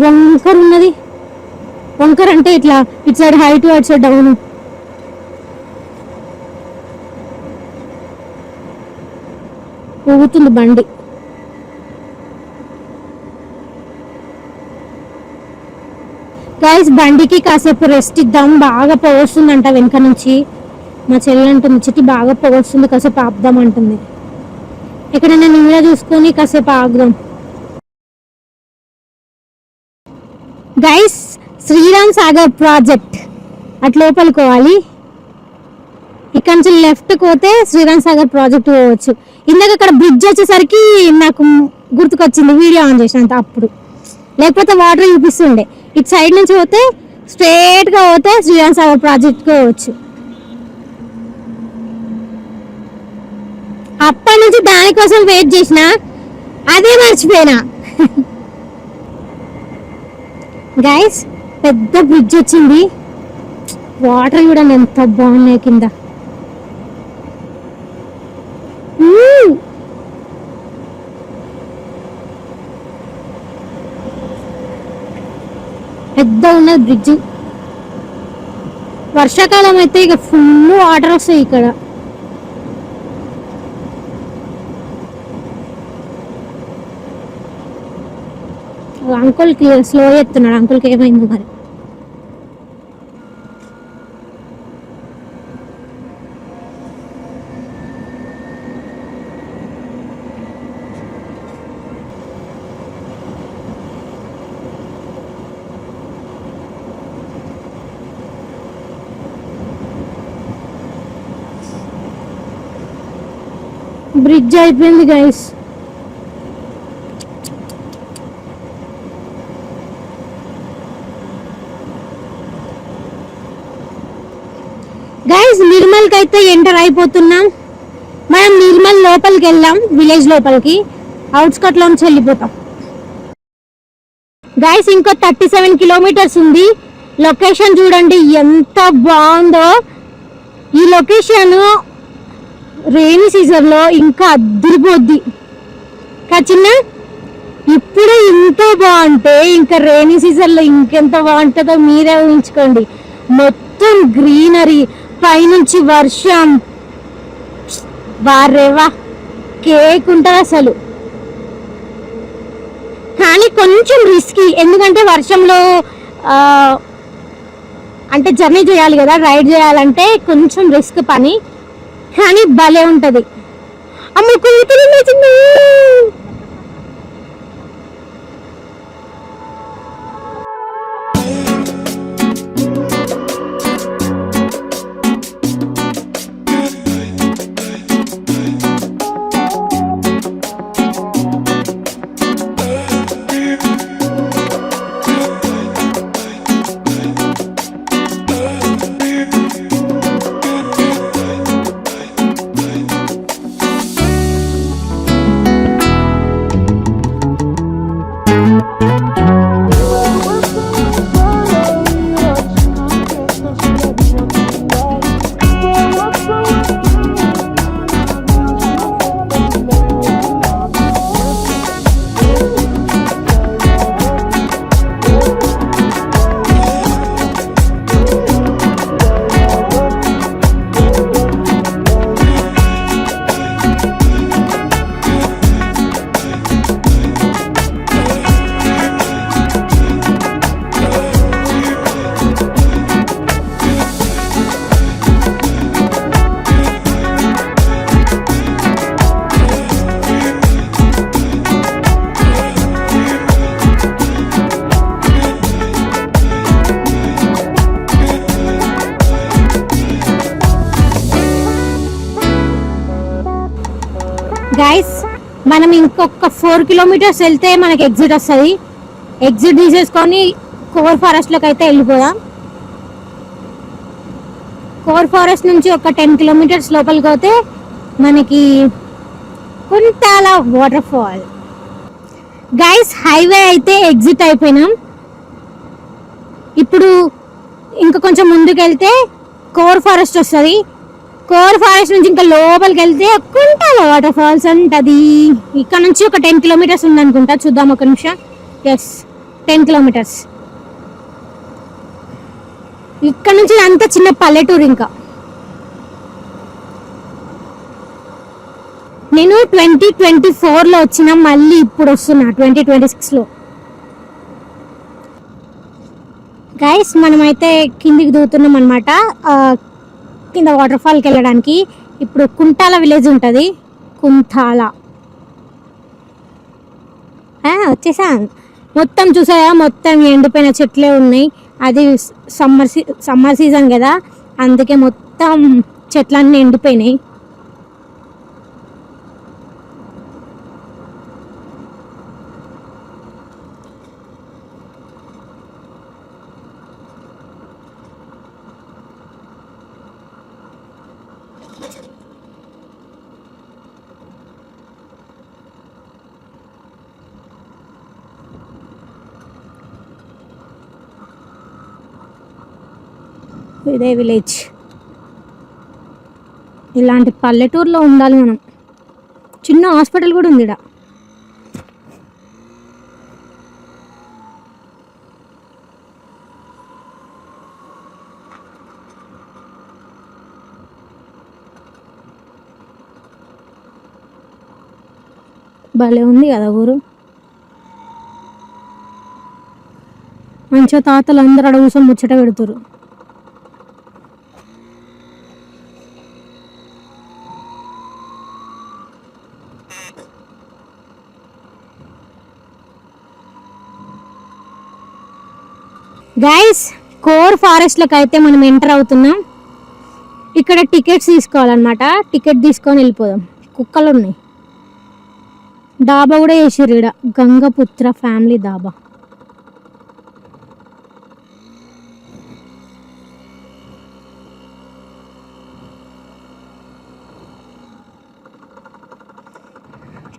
వంకర్ ఉన్నది. వంకర్ అంటే ఇట్లా ఇటు సైడ్ హైట్, అటు సైడ్ డౌన్. ఊగుతుంది బండి. గైస్, బండికి కాసేపు రెస్ట్ ఇద్దాం, బాగా పోస్తుందంట వెనక నుంచి. మా చెల్లి అంటుంది చిట్టి బాగా పోస్తుంది, కాసేపు ఆపుదాం అంటుంది. ఇక్కడ నేను ఇలా చూసుకొని కాసేపు ఆగుదాం. గైస్, శ్రీరామ్ సాగర్ ప్రాజెక్ట్ అటు లోపలికి పోవాలి. ఇక్కడ నుంచి లెఫ్ట్ పోతే శ్రీరామ్ సాగర్ ప్రాజెక్ట్ పోవచ్చు. ఇందాక అక్కడ బ్రిడ్జ్ వచ్చేసరికి నాకు గుర్తుకొచ్చింది, వీడియో ఆన్ చేసినంత అప్పుడు, లేకపోతే వాటర్ చూపిస్తుండే. ఇటు సైడ్ నుంచి పోతే స్ట్రేట్గా పోతే శ్రీరామ్ సాగర్ ప్రాజెక్ట్కి పోవచ్చు. నుంచి దానికోసం వెయిట్ చేసిన, అదే మర్చిపోయినా. గైస్ పెద్ద బ్రిడ్జ్ వచ్చింది, వాటర్ చూడండి ఎంత బాగున్నాయి కింద. పెద్ద ఉన్నది బ్రిడ్జ్. వర్షాకాలం అయితే ఇక ఫుల్ వాటర్ వస్తాయి ఇక్కడ. అంకుల్కి స్లో ఎత్తున్నాడు, అంకుల్కి ఏమైంది మరి. బ్రిడ్జ్ అయిపోయింది గైస్. గైస్ నిర్మల్కి అయితే ఎంటర్ అయిపోతున్నాం. మనం నిర్మల్ లోపలికి వెళ్ళాం, విలేజ్ లోపలికి. అవుట్స్కట్ లో నుంచి వెళ్ళిపోతాం. గైస్ ఇంకో 37 కిలోమీటర్స్ ఉంది. లొకేషన్ చూడండి ఎంత బాగుందో. ఈ లొకేషన్ రెయినీ సీజన్ లో ఇంకా అద్దరిపోద్ది చిన్న. ఇప్పుడు ఇంత బాగుంటే ఇంకా రెయినీ సీజన్ లో ఇంకెంత బాగుంటుందో మీరే ఊహించుకోండి. మొత్తం గ్రీనరీ, పైనుంచి వర్షం, వారేవా కేక్ ఉంటుంది అసలు. కానీ కొంచెం రిస్కీ, ఎందుకంటే వర్షంలో అంటే జర్నీ చేయాలి కదా, రైడ్ చేయాలంటే కొంచెం రిస్క్ పని, కానీ భలే ఉంటుంది. అమ్మ కూతురు లేచింది. గైస్ మనం ఇంకొక 4 కిలోమీటర్స్ వెళ్తే మనకి ఎగ్జిట్ వస్తుంది. ఎగ్జిట్ తీసేసుకొని కోర్ ఫారెస్ట్లోకి అయితే వెళ్ళిపోదాం. కోర్ ఫారెస్ట్ నుంచి ఒక 10 కిలోమీటర్స్ లోపలికి పోతే మనకి Kuntala water fall. Guys highway అయితే ఎగ్జిట్ అయిపోయినాం. ఇప్పుడు ఇంకా కొంచెం ముందుకు వెళ్తే కోర్ ఫారెస్ట్ వస్తుంది. కోర్ ఫారెస్ట్ నుంచి ఇంకా లోపలికి వెళ్తే కుంటాల వాటర్ ఫాల్స్ ఉంటుంది. ఇక్కడ నుంచి ఒక 10 కిలోమీటర్స్ ఉందనుకుంటా, చూద్దాం ఒక నిమిషం. Yes 10 kilometres. ఇక్కడ నుంచి అంతా చిన్న పల్లెటూరు. ఇంకా నేను 2024లో వచ్చిన, మళ్ళీ ఇప్పుడు వస్తున్నా 2026లో. గైస్ మనమైతే కిందికి దిగుతున్నాం అనమాట, కింద వాటర్ ఫాల్కి వెళ్ళడానికి. ఇప్పుడు కుంటాల విలేజ్ ఉంటుంది, కుంటాల వచ్చేసా. మొత్తం చూసాయా, మొత్తం ఎండిపోయిన చెట్లే ఉన్నాయి. అది సమ్మర్ సీజన్ కదా, అందుకే మొత్తం చెట్లన్నీ ఎండిపోయినాయి. ఇదే విలేజ్. ఇలాంటి పల్లెటూరులో ఉండాలి మనం. చిన్న హాస్పిటల్ కూడా ఉంది ఇక్కడ. భలే ఉంది కదా ఊరు. మంచిగా తాతలు అందరూ అడ కూర్చొని ముచ్చట పెడుతురు. గైస్, కోర్ ఫారెస్ట్లోకి అయితే మనం ఎంటర్ అవుతున్నాం. ఇక్కడ టికెట్స్ తీసుకోవాలన్నమాట. టికెట్ తీసుకొని వెళ్ళిపోదాం. కుక్కలు ఉన్నాయి. డాబా కూడా వేసారు ఇక్కడ, గంగపుత్ర ఫ్యామిలీ డాబా.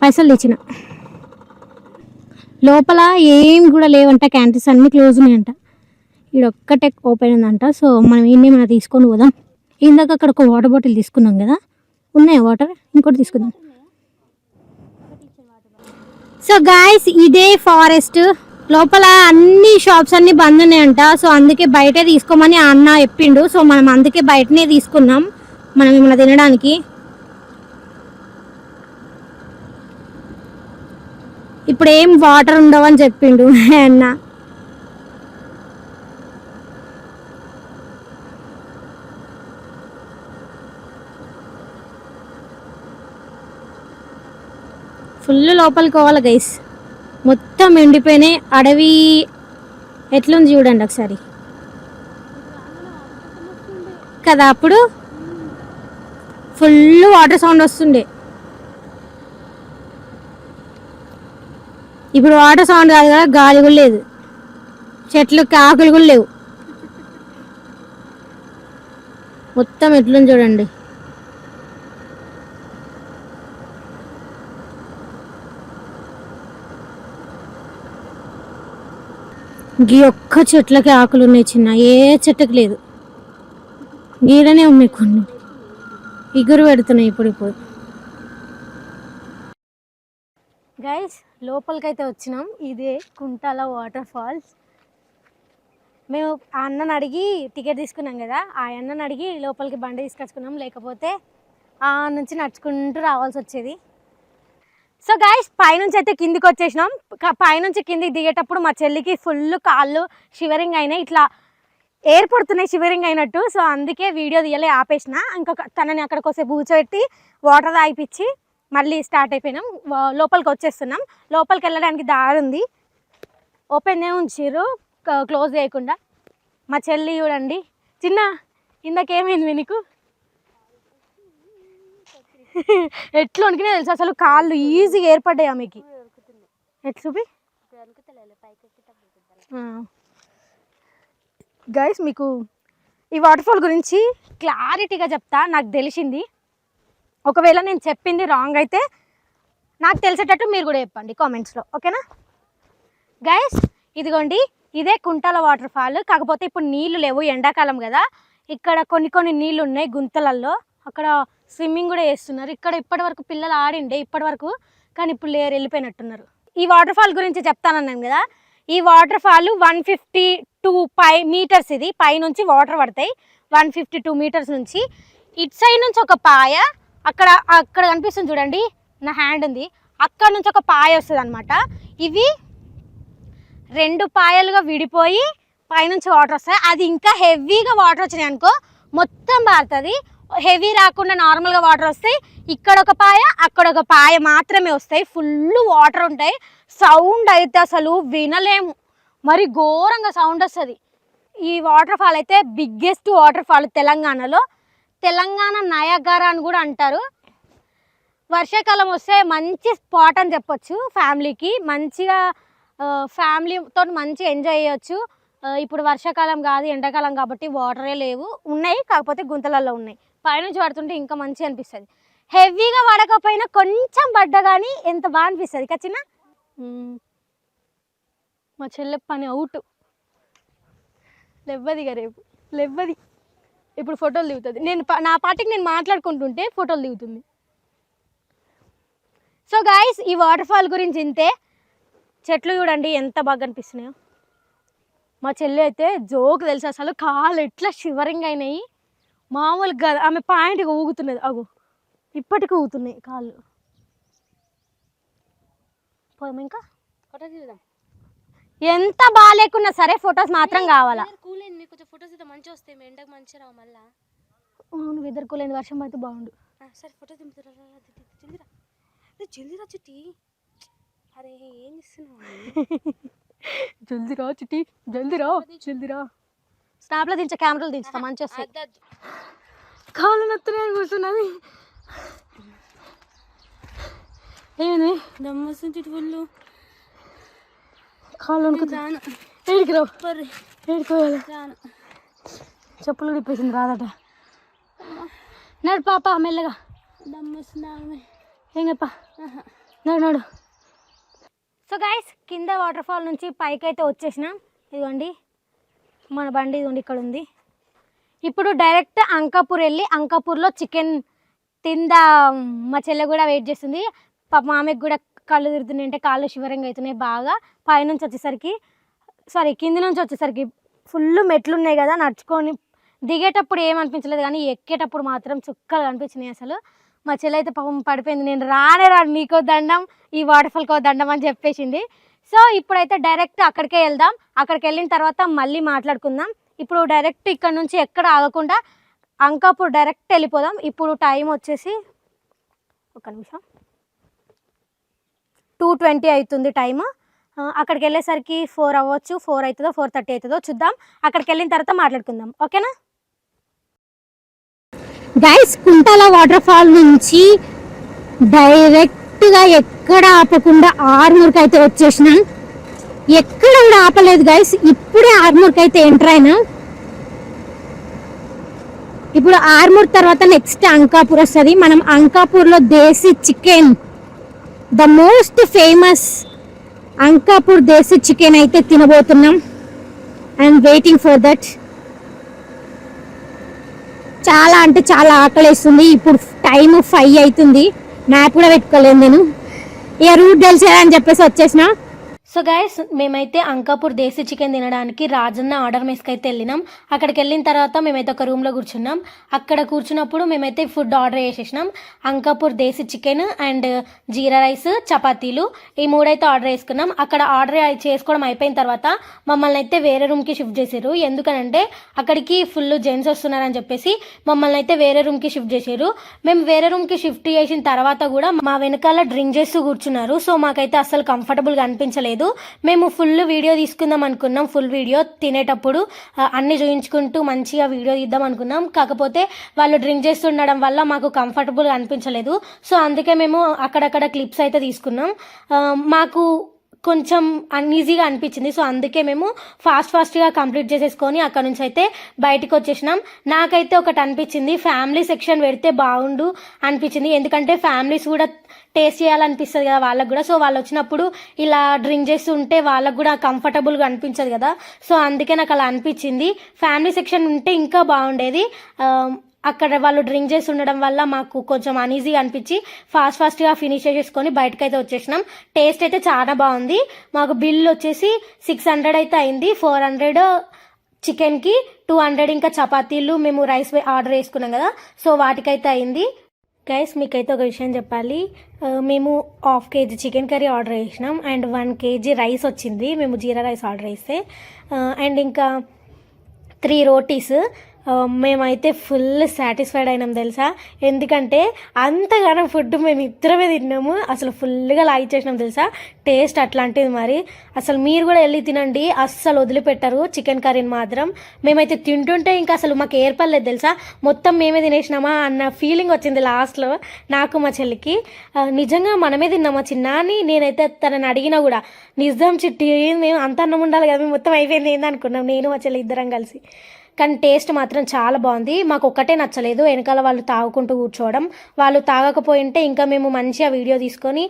పైసలు తెచ్చిన. లోపల ఏం కూడా లేవంట, క్యాంటీన్స్ అన్నీ క్లోజ్ ఉన్నాయంట. ఇక్కడ ఒక్కటే ఓపెన్ ఉందంట. సో మనం ఏమేమైనా తీసుకొని పోదాం. ఇందాక అక్కడ ఒక వాటర్ బాటిల్ తీసుకున్నాం కదా, ఉన్నాయా వాటర్? ఇంకోటి తీసుకుందాం. సో గాయస్, ఇదే ఫారెస్ట్. లోపల అన్ని షాప్స్ అన్ని బంద్ ఉన్నాయంట. సో అందుకే బయటే తీసుకోమని అన్న చెప్పిండు. సో మనం అందుకే బయటనే తీసుకున్నాం, మనం ఏమైనా తినడానికి. ఇప్పుడు ఏం వాటర్ ఉండవని చెప్పిండు అన్న. ఫుల్ లోపలికి పోవాలి గైస్. మొత్తం ఎండిపోయినాయి. అడవి ఎట్లుంది చూడండి ఒకసారి కదా. అప్పుడు ఫుల్ వాటర్ సౌండ్ వస్తుండే. ఇప్పుడు వాటర్ సౌండ్ కాదు కదా, గాలి కూడా లేదు, చెట్లు ఆకులు కూడా లేవు. మొత్తం ఎట్లుంది చూడండి. గీ ఒక్క చెట్లకి ఆకులు ఉన్నాయి చిన్న, ఏ చెట్టుకి లేదు. గీడనే ఉన్నాయి కొన్ని, ఇగురు పెడుతున్నాయి ఇప్పుడు. గైస్, లోపలికైతే వచ్చినాం. ఇదే కుంటాల వాటర్ ఫాల్స్. మేము ఆ అన్నని అడిగి టికెట్ తీసుకున్నాం కదా, ఆ అన్నని అడిగి లోపలికి బండి తీసుకొచ్చుకున్నాం. లేకపోతే ఆ నుంచి నడుచుకుంటూ రావాల్సి వచ్చేది. సో గైస్, పైనుంచి అయితే కిందికి వచ్చేసినాం. పైనుంచి కిందికి దిగేటప్పుడు మా చెల్లికి ఫుల్ కాళ్ళు షివరింగ్ అయినాయి, ఇట్లా ఏర్పడుతున్నాయి షివరింగ్ అయినట్టు. సో అందుకే వీడియో తీయలే, ఆపేసిన. ఇంకొక తనని అక్కడికి వస్తే కూర్చోబెట్టి వాటర్ తాగిపించి మళ్ళీ స్టార్ట్ అయిపోయినాం. లోపలికి వచ్చేస్తున్నాం. లోపలికి వెళ్ళడానికి దారి ఉంది, ఓపెన్నే ఉంచారు, క్లోజ్ చేయకుండా. మా చెల్లి చూడండి. చిన్న, ఇందాకేమైంది నీకు? ఎట్లా వణికినా తెలుసు అసలు, కాళ్ళు ఈజీగా ఏర్పడ్డాయి ఆమెకి. ఎట్లా చూపి గైస్, మీకు ఈ వాటర్ ఫాల్ గురించి క్లారిటీగా చెప్తా. నాకు తెలిసింది, ఒకవేళ నేను చెప్పింది రాంగ్ అయితే నాకు తెలిసేటట్టు మీరు కూడా చెప్పండి కామెంట్స్లో, ఓకేనా గైస్? ఇదిగోండి, ఇదే కుంటాల వాటర్ ఫాల్. కాకపోతే ఇప్పుడు నీళ్లు లేవు, ఎండాకాలం కదా. ఇక్కడ కొన్ని నీళ్ళు ఉన్నాయి గుంతలల్లో. అక్కడ స్విమ్మింగ్ కూడా చేస్తున్నారు. ఇక్కడ ఇప్పటి వరకు పిల్లలు ఆడిండే ఇప్పటి వరకు, కానీ ఇప్పుడు లేరు, వెళ్ళిపోయినట్టున్నారు. ఈ వాటర్ ఫాల్ గురించి చెప్తానన్నాను కదా. ఈ వాటర్ ఫాల్ 152 మీటర్స్. ఇది పైనుంచి వాటర్ పడతాయి 152 మీటర్స్ నుంచి. ఇటు సైడ్ నుంచి ఒక పాయ, అక్కడ కనిపిస్తుంది చూడండి, నా హ్యాండ్ ఉంది, అక్కడ నుంచి ఒక పాయ వస్తుంది అనమాట. ఇవి 2 పాయలుగా విడిపోయి పైనుంచి వాటర్ వస్తాయి. అది ఇంకా హెవీగా వాటర్ వచ్చినాయి అనుకో మొత్తం పారుతుంది. హెవీ రాకుండా నార్మల్గా వాటర్ వస్తాయి. ఇక్కడ ఒక పాయ, అక్కడ ఒక పాయ మాత్రమే వస్తాయి. ఫుల్ వాటర్ ఉంటాయి. సౌండ్ అయితే అసలు వినలేము, మరి ఘోరంగా సౌండ్ వస్తుంది. ఈ వాటర్ ఫాల్ అయితే బిగ్గెస్ట్ వాటర్ ఫాల్ తెలంగాణలో. తెలంగాణ నయాగరా అని కూడా అంటారు. వర్షాకాలం వస్తే మంచి స్పాట్ అని చెప్పొచ్చు. ఫ్యామిలీకి మంచిగా, ఫ్యామిలీతో మంచిగా ఎంజాయ్ చేయొచ్చు. ఇప్పుడు వర్షాకాలం కాదు, ఎండాకాలం కాబట్టి వాటరే లేవు, ఉన్నాయి కాకపోతే గుంతలలో ఉన్నాయి. పైనుంచి పడుతుంటే ఇంకా మంచిగా అనిపిస్తుంది. హెవీగా పడకపోయినా కొంచెం పడ్డా కానీ ఎంత బాగా అనిపిస్తుంది కదా చిన్న. మా చెల్లె పని అవుట్, లేవ్వదిగా రేపు, లేవ్వది. ఇప్పుడు ఫోటోలు దిగుతుంది. నేను నా పార్టీకి నేను మాట్లాడుకుంటుంటే ఫోటోలు దిగుతుంది. సో గాయస్ ఈ వాటర్ ఫాల్ గురించి ఇంతే. చెట్లు చూడండి ఎంత బాగా కనిపిస్తున్నాయో. మా చెల్లి అయితే జోక్ తెలుసు, అసలు కాళ్ళు ఎట్లా షివరింగ్ అయినాయి మామూలుగా. ఆమె పాయింట్గా ఊగుతున్నది, అగు ఇప్పటికీ ఊగుతున్నాయి కాళ్ళు. పోదాం ఇంకా ఫోటో తీద్దాం. ఎంత బాగాలేకున్నా సరే ఫొటోస్ మాత్రం కావాలా. కూల్ అయింది, మీకు కొంచెం ఫోటోస్ అయితే మంచిగా వస్తాయి. మీ ఎండకు మంచిగా రావు మళ్ళా. అవును వెదర్ కూల్ అయింది, వర్షం అయితే బాగుండు. సరే ఫోటో దింపుతారా? జల్దీరా జల్దీరా చిట్టి. అరే ఏం చేస్తున్నావు? జల్దీరా చిట్టి, జల్దీరా జల్దీరా. స్నాప్లో దించా, కెమెరాలు దించుతా మంచిగా వస్తాయి. కాళ్ళు నొత్తున్నాయి కూర్చున్నది. ఏమి దమ్మొస్తుంది ఫుల్. కాళ్ళు రాను ఏడికి రావు, పర్రి ఏడుకోవాలి. రాను. చెప్పులు విప్పేసింది రాదట. నడు పాప మెల్లగా. దమ్మొస్తుంది. ఏం చెప్పా, నడు నడు. సో గైస్ కింద వాటర్ ఫాల్ నుంచి పైకి అయితే వచ్చేసినాం. ఇదిగోండి మన బండి, ఇదిగోండి ఇక్కడ ఉంది. ఇప్పుడు డైరెక్ట్ అంకాపూర్ వెళ్ళి అంకాపూర్లో చికెన్ తిందా. మా చెల్లె కూడా వెయిట్ చేస్తుంది. పాప ఆమెకు కూడా కళ్ళు తిరుగుతున్నాయి, అంటే కాళ్ళు షివరింగ్ అవుతున్నాయి బాగా. పైనుంచి వచ్చేసరికి కింది నుంచి వచ్చేసరికి ఫుల్ మెట్లు ఉన్నాయి కదా, నడుచుకొని దిగేటప్పుడు ఏమనిపించలేదు కానీ ఎక్కేటప్పుడు మాత్రం చుక్కలు కనిపించినాయి అసలు. మా చెల్లి అయితే పాపం పడిపోయింది. నేను రాను నీకో దండం, ఈ వాటర్ ఫాల్కో దండం అని చెప్పేసింది. సో ఇప్పుడైతే డైరెక్ట్ అక్కడికే వెళ్దాం. అక్కడికి వెళ్ళిన తర్వాత మళ్ళీ మాట్లాడుకుందాం. ఇప్పుడు డైరెక్ట్ ఇక్కడ నుంచి ఎక్కడ ఆగకుండా అంకాపూర్ డైరెక్ట్ వెళ్ళిపోదాం. ఇప్పుడు టైం వచ్చేసి ఒక నిమిషం 2:20 అవుతుంది టైము. అక్కడికి వెళ్ళేసరికి 4 అవ్వచ్చు, 4 అవుతుందో 4:30 అవుతుందో చూద్దాం. అక్కడికి వెళ్ళిన తర్వాత మాట్లాడుకుందాం, ఓకేనా గైస్? కుంటాల వాటర్ ఫాల్ నుంచి డైరెక్ట్గా ఎక్కడ ఆపకుండా ఆర్మూర్కి అయితే వచ్చేసినాం. ఎక్కడ కూడా ఆపలేదు గైస్. ఇప్పుడే ఆర్మూర్కి అయితే ఎంటర్ అయినా. ఇప్పుడు ఆర్మూర్ తర్వాత నెక్స్ట్ అంకాపూర్ వస్తుంది. మనం అంకాపూర్లో దేశీ chicken, the most famous Ankapur దేశీ చికెన్ అయితే తినబోతున్నాం. I'm waiting for that. చాలా అంటే చాలా ఆకలిస్తుంది. ఇప్పుడు టైం 5 అవుతుంది. మ్యాప్ కూడా పెట్టుకోలేదు నేను, ఇక రూట్ తెలిసేదని చెప్పేసి వచ్చేసిన. సో గైస్ మేమైతే అంకాపూర్ దేశీ చికెన్ తినడానికి రాజన్న ఆర్డర్ మెస్కి అయితే వెళ్ళినాం. అక్కడికి వెళ్ళిన తర్వాత మేమైతే ఒక రూమ్లో కూర్చున్నాం. అక్కడ కూర్చున్నప్పుడు మేమైతే ఫుడ్ ఆర్డర్ చేసేసినాం. అంకాపూర్ దేశీ చికెన్ అండ్ జీరా రైస్, చపాతీలు, ఈ 3 అయితే ఆర్డర్ చేసుకున్నాం. అక్కడ ఆర్డర్ చేసుకోవడం అయిపోయిన తర్వాత మమ్మల్ని అయితే వేరే రూమ్కి షిఫ్ట్ చేసారు. ఎందుకనంటే అక్కడికి ఫుల్ జెంట్స్ వస్తున్నారని చెప్పేసి మమ్మల్ని అయితే వేరే రూమ్కి షిఫ్ట్ చేసారు. మేము వేరే రూమ్కి షిఫ్ట్ చేసిన తర్వాత కూడా మా వెనకాల డ్రింక్ చేస్తూ కూర్చున్నారు. సో మాకైతే అస్సలు కంఫర్టబుల్గా అనిపించలేదు. మేము ఫుల్ వీడియో తీసుకుందాం అనుకున్నాం. ఫుల్ వీడియో తినేటప్పుడు అన్ని చూయించుకుంటూ మంచిగా వీడియో తీద్దాం అనుకున్నాం. కాకపోతే వాళ్ళు డ్రింక్ చేస్తుండడం వల్ల మాకు కంఫర్టబుల్గా అనిపించలేదు. సో అందుకే మేము అక్కడక్కడ క్లిప్స్ అయితే తీసుకున్నాం. మాకు కొంచెం అన్ఈజీగా అనిపించింది. సో అందుకే మేము ఫాస్ట్గా కంప్లీట్ చేసేసుకొని అక్కడ నుంచి అయితే బయటకు వచ్చేసినాం. నాకైతే ఒకటి అనిపించింది, ఫ్యామిలీ సెక్షన్ పెడితే బాగుండు అనిపించింది. ఎందుకంటే ఫ్యామిలీస్ కూడా టేస్ట్ చేయాలనిపిస్తుంది కదా వాళ్ళకు కూడా. సో వాళ్ళు వచ్చినప్పుడు ఇలా డ్రింక్ చేస్తూ ఉంటే వాళ్ళకు కూడా కంఫర్టబుల్గా అనిపించదు కదా. సో అందుకే నాకు అలా అనిపించింది. ఫ్యామిలీ సెక్షన్ ఉంటే ఇంకా బాగుండేది. అక్కడ వాళ్ళు డ్రింక్ చేసి ఉండడం వల్ల మాకు కొంచెం అనీజీగా అనిపించి ఫాస్ట్గా ఫినిష్ చేసేసుకొని బయటకైతే వచ్చేసినాం. టేస్ట్ అయితే చాలా బాగుంది. మాకు బిల్ వచ్చేసి 600 అయితే అయింది. 400 చికెన్కి, 200 ఇంకా చపాతీలు మేము రైస్ ఆర్డర్ చేసుకున్నాం కదా, సో వాటికైతే అయింది. గైస్ మీకైతే ఒక విషయం చెప్పాలి. మేము 1/2 kg చికెన్ కర్రీ ఆర్డర్ చేసినాం అండ్ 1 kg రైస్ వచ్చింది మేము జీరా రైస్ ఆర్డర్ చేస్తే. అండ్ ఇంకా 3 రోటీస్. మేమైతే ఫుల్ సాటిస్ఫైడ్ అయినాం తెలుసా. ఎందుకంటే అంతగానో ఫుడ్ మేము ఇద్దరమే తిన్నాము. అసలు ఫుల్గా లైక్ చేసినాం తెలుసా. టేస్ట్ అట్లాంటిది మరి. అసలు మీరు కూడా వెళ్ళి తినండి, అస్సలు వదిలిపెట్టరు చికెన్ కర్రీని మాత్రం. మేమైతే తింటుంటే ఇంకా అసలు మాకు ఏర్పడలేదు తెలుసా. మొత్తం మేమే తినేసినామా అన్న ఫీలింగ్ వచ్చింది లాస్ట్లో నాకు మా చెల్లికి. నిజంగా మనమే తిన్నామా చిన్న అని నేనైతే తనని అడిగినా కూడా, నిజం చిట్టి మేము అంత అన్నం ఉండాలి కదా, మేము మొత్తం అయిపోయింది ఏంది అనుకున్నాం నేను మా చెల్లి ఇద్దరం కలిసి. కానీ టేస్ట్ మాత్రం చాలా బాగుంది. మాకు ఒక్కటే నచ్చలేదు, వెనకాల వాళ్ళు తాగుకుంటూ కూర్చోవడం. వాళ్ళు తాగకపోయింటే ఇంకా మేము మంచిగా వీడియో తీసుకొని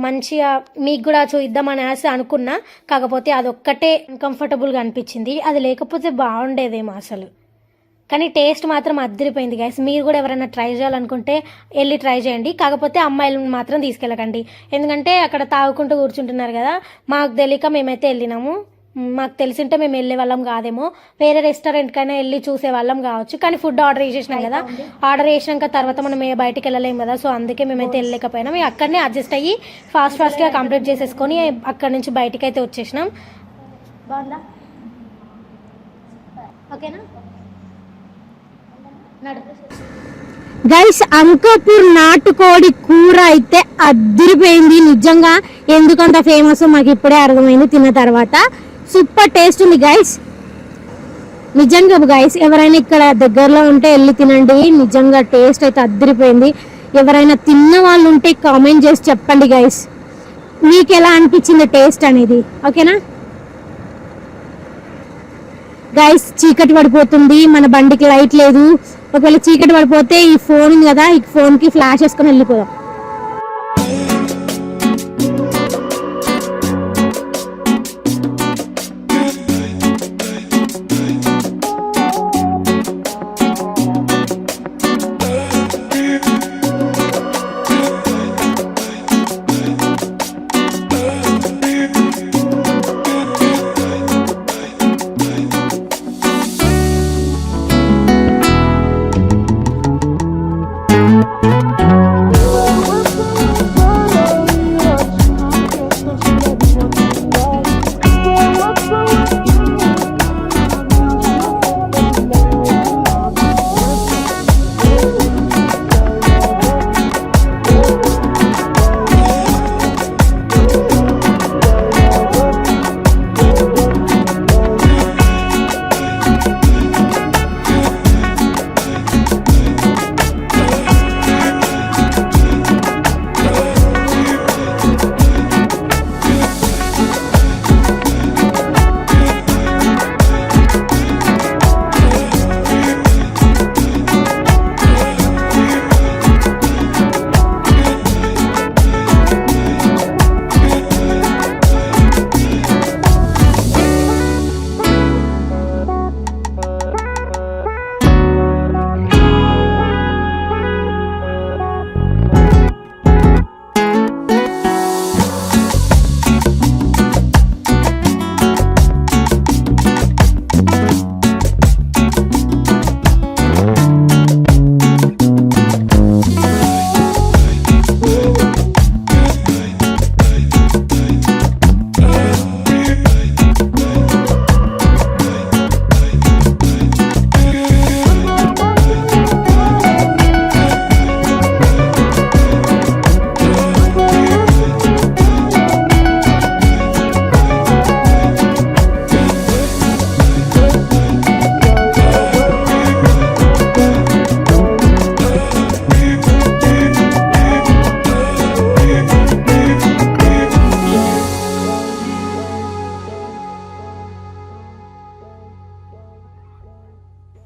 మంచిగా మీకు కూడా చూద్దామని అనుకున్నా. కాకపోతే అదొక్కటే కంఫర్టబుల్గా అనిపించింది. అది లేకపోతే బాగుండేదేమో అసలు. కానీ టేస్ట్ మాత్రం అద్దరిపోయింది గైస్. మీరు కూడా ఎవరైనా ట్రై చేయాలనుకుంటే వెళ్ళి ట్రై చేయండి. కాకపోతే అమ్మాయిలను మాత్రం తీసుకెళ్ళకండి, ఎందుకంటే అక్కడ తాగుకుంటూ కూర్చుంటున్నారు కదా. మాకు తెలియక మేమైతే వెళ్ళినాము. మాకు తెలిసింటే మేము వెళ్ళే వాళ్ళం కాదేమో, వేరే రెస్టారెంట్కైనా వెళ్ళి చూసే వాళ్ళం కావచ్చు. కానీ ఫుడ్ ఆర్డర్ చేసేసినాం కదా, ఆర్డర్ చేసినాక తర్వాత మనం బయటికి వెళ్ళలేము కదా, సో అందుకే మేమైతే వెళ్ళలేకపోయినాం. అక్కడనే అడ్జస్ట్ అయ్యి ఫాస్ట్గా కంప్లీట్ చేసేసుకొని అక్కడ నుంచి బయటికి అయితే వచ్చేసినాం. బాగుందా? ఓకేనా? గైస్ అంకాపూర్ నాటుకోడి కూర అయితే అద్దరిపోయింది నిజంగా. ఎందుకంత ఫేమస్ మాకు ఇప్పుడే అర్థమైంది తిన్న తర్వాత. సూపర్ టేస్ట్ ఉంది గైస్, నిజంగా గైస్. ఎవరైనా ఇక్కడ దగ్గరలో ఉంటే వెళ్ళి తినండి, నిజంగా టేస్ట్ అయితే అద్దరిపోయింది. ఎవరైనా తిన్న వాళ్ళు ఉంటే కామెంట్ చేసి చెప్పండి గైస్, మీకు ఎలా అనిపించింది టేస్ట్ అనేది. ఓకేనా గైస్? చీకటి పడిపోతుంది, మన బండికి లైట్ లేదు. ఒకవేళ చీకటి పడిపోతే ఈ ఫోన్ ఉంది కదా, ఈ ఫోన్కి ఫ్లాష్ వేసుకొని వెళ్ళిపోదాం.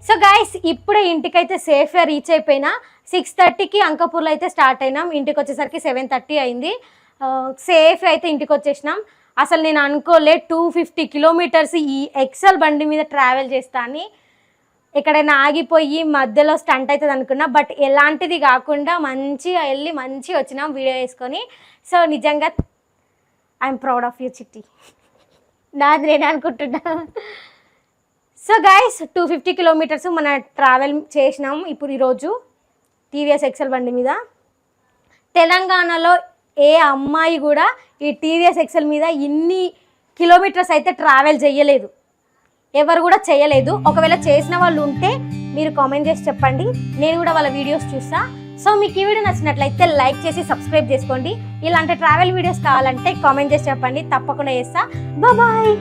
సో గైస్ ఇప్పుడే ఇంటికైతే సేఫ్గా రీచ్ అయిపోయినా. 6:30కి అంకాపూర్లో అయితే స్టార్ట్ అయినాం, ఇంటికి వచ్చేసరికి 7:30 అయింది. సేఫ్ అయితే ఇంటికి వచ్చేసినాం. అసలు నేను అనుకోలే 250 కిలోమీటర్స్ ఈ ఎక్సెల్ బండి మీద ట్రావెల్ చేస్తా అని. ఎక్కడైనా ఆగిపోయి మధ్యలో స్టంట్ అవుతుంది అనుకున్నా, బట్ ఎలాంటిది కాకుండా మంచిగా వెళ్ళి మంచిగా వచ్చినాం వీడియో వేసుకొని. సో నిజంగా ఐఎమ్ ప్రౌడ్ ఆఫ్ యూ చిట్టి, నాది నేను అనుకుంటున్నా. సో గైస్ 250 కిలోమీటర్స్ మన ట్రావెల్ చేసినాం ఇప్పుడు ఈరోజు టీవీఎస్ ఎక్సెల్ బండి మీద. తెలంగాణలో ఏ అమ్మాయి కూడా ఈ టీవీఎస్ ఎక్సెల్ మీద ఇన్ని కిలోమీటర్స్ అయితే ట్రావెల్ చేయలేదు, ఎవరు కూడా చేయలేదు. ఒకవేళ చేసిన వాళ్ళు ఉంటే మీరు కామెంట్ చేసి చెప్పండి, నేను కూడా వాళ్ళ వీడియోస్ చూస్తా. సో మీకు ఈ వీడియో నచ్చినట్లయితే లైక్ చేసి సబ్స్క్రైబ్ చేసుకోండి. ఇలాంటి ట్రావెల్ వీడియోస్ కావాలంటే కామెంట్ చేసి చెప్పండి, తప్పకుండా చేస్తా. బాయ్.